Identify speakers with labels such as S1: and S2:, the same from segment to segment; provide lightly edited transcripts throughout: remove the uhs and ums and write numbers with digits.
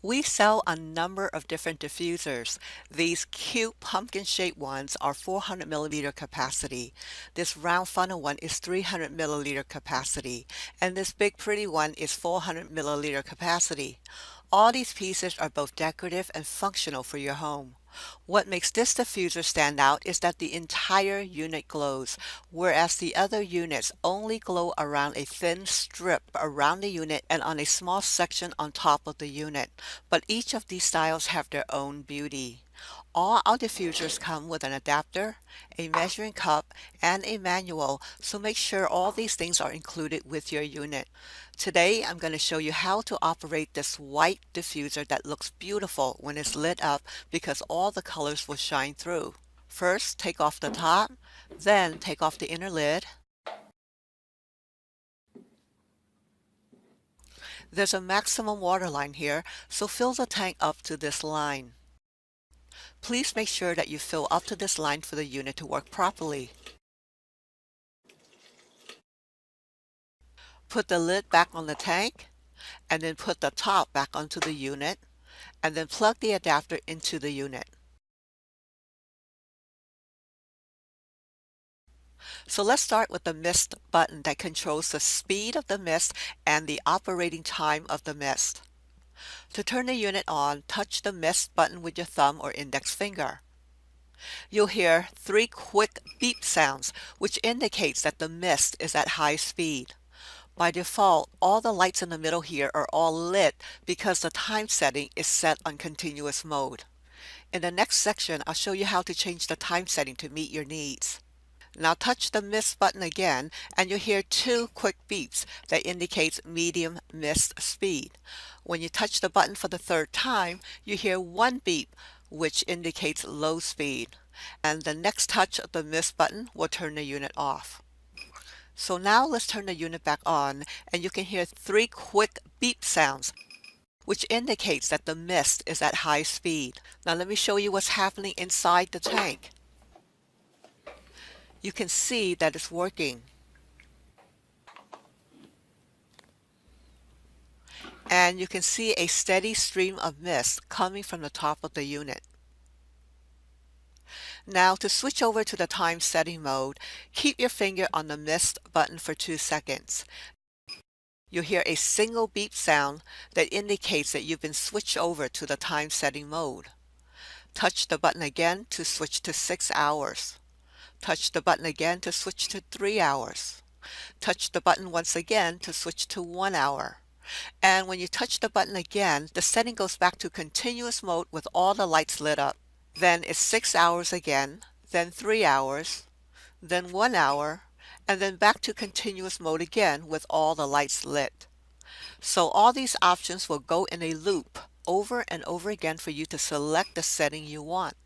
S1: We sell a number of different diffusers. These cute pumpkin-shaped ones are 400 milliliter capacity. This round funnel one is 300 milliliter capacity. And this big pretty one is 400 milliliter capacity. All these pieces are both decorative and functional for your home. What makes this diffuser stand out is that the entire unit glows, whereas the other units only glow around a thin strip around the unit and on a small section on top of the unit. But each of these styles have their own beauty. All our diffusers come with an adapter, a measuring cup, and a manual, so make sure all these things are included with your unit. Today, I'm going to show you how to operate this white diffuser that looks beautiful when it's lit up because all the colors will shine through. First, take off the top, then take off the inner lid. There's a maximum water line here, so fill the tank up to this line. Please make sure that you fill up to this line for the unit to work properly. Put the lid back on the tank, and then put the top back onto the unit, and then plug the adapter into the unit. So let's start with the mist button that controls the speed of the mist and the operating time of the mist. To turn the unit on, touch the mist button with your thumb or index finger. You'll hear 3 quick beep sounds, which indicates that the mist is at high speed. By default, all the lights in the middle here are all lit because the time setting is set on continuous mode. In the next section, I'll show you how to change the time setting to meet your needs. Now touch the mist button again and you'll hear 2 quick beeps that indicates medium mist speed. When you touch the button for the 3rd time, you hear 1 beep which indicates low speed. And the next touch of the mist button will turn the unit off. So now let's turn the unit back on and you can hear 3 quick beep sounds which indicates that the mist is at high speed. Now let me show you what's happening inside the tank. You can see that it's working. And you can see a steady stream of mist coming from the top of the unit. Now to switch over to the time setting mode, keep your finger on the mist button for 2 seconds. You'll hear a single beep sound that indicates that you've been switched over to the time setting mode. Touch the button again to switch to 6 hours. Touch the button again to switch to 3 hours. Touch the button once again to switch to 1 hour. And when you touch the button again, the setting goes back to continuous mode with all the lights lit up. Then it's 6 hours again, then 3 hours, then 1 hour, and then back to continuous mode again with all the lights lit. So all these options will go in a loop over and over again for you to select the setting you want.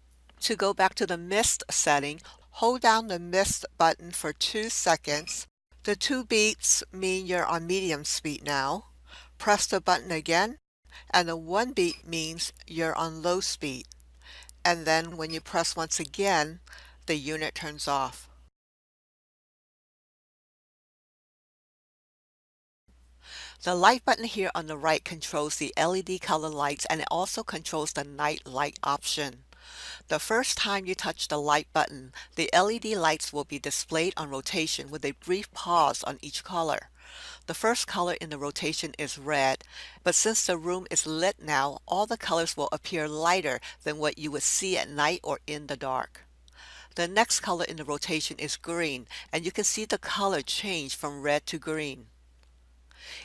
S1: To go back to the mist setting, hold down the mist button for 2 seconds. The 2 beeps mean you're on medium speed now. Press the button again, and the 1 beep means you're on low speed. And then when you press once again, the unit turns off. The light button here on the right controls the LED color lights, and it also controls the night light option. The first time you touch the light button, the LED lights will be displayed on rotation with a brief pause on each color. The first color in the rotation is red, but since the room is lit now, all the colors will appear lighter than what you would see at night or in the dark. The next color in the rotation is green, and you can see the color change from red to green.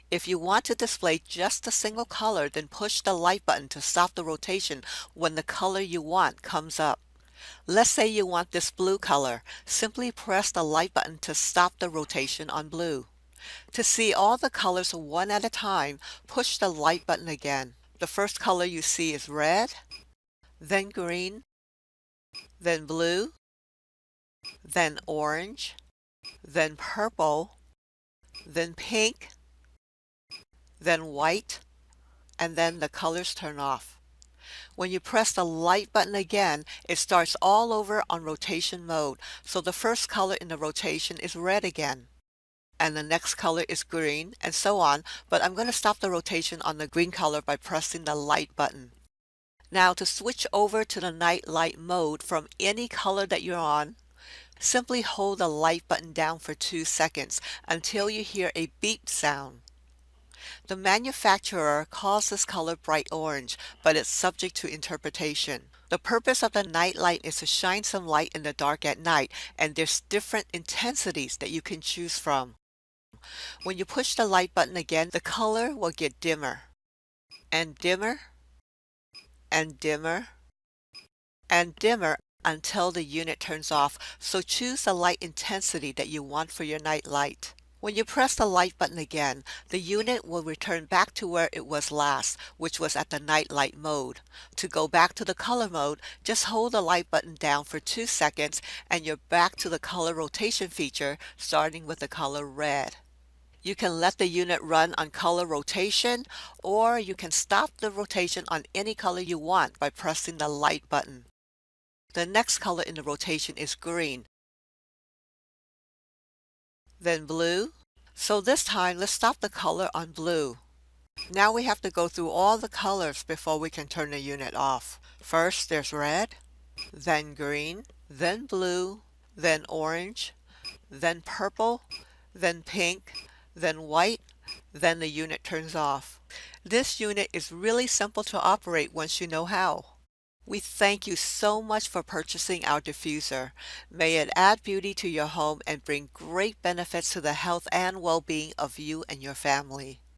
S1: If you want to display just a single color, then push the light button to stop the rotation when the color you want comes up. Let's say you want this blue color. Simply press the light button to stop the rotation on blue. To see all the colors one at a time, push the light button again. The first color you see is red, then green, then blue, then orange, then purple, then pink, then white, and then the colors turn off. When you press the light button again, it starts all over on rotation mode, so the first color in the rotation is red again. and the next color is green, and so on, but I'm going to stop the rotation on the green color by pressing the light button. Now to switch over to the night light mode from any color that you're on, simply hold the light button down for 2 seconds until you hear a beep sound. The manufacturer calls this color bright orange, but it's subject to interpretation. The purpose of the night light is to shine some light in the dark at night, and there's different intensities that you can choose from. When you push the light button again, the color will get dimmer, and dimmer, and dimmer, and dimmer until the unit turns off, so choose the light intensity that you want for your night light. When you press the light button again, the unit will return back to where it was last, which was at the night light mode. To go back to the color mode, just hold the light button down for 2 seconds and you're back to the color rotation feature, starting with the color red. You can let the unit run on color rotation, or you can stop the rotation on any color you want by pressing the light button. The next color in the rotation is green, then blue. So this time, let's stop the color on blue. Now we have to go through all the colors before we can turn the unit off. First, there's red, then green, then blue, then orange, then purple, then pink, then white, then the unit turns off. This unit is really simple to operate once you know how. We thank you so much for purchasing our diffuser. May it add beauty to your home and bring great benefits to the health and well-being of you and your family.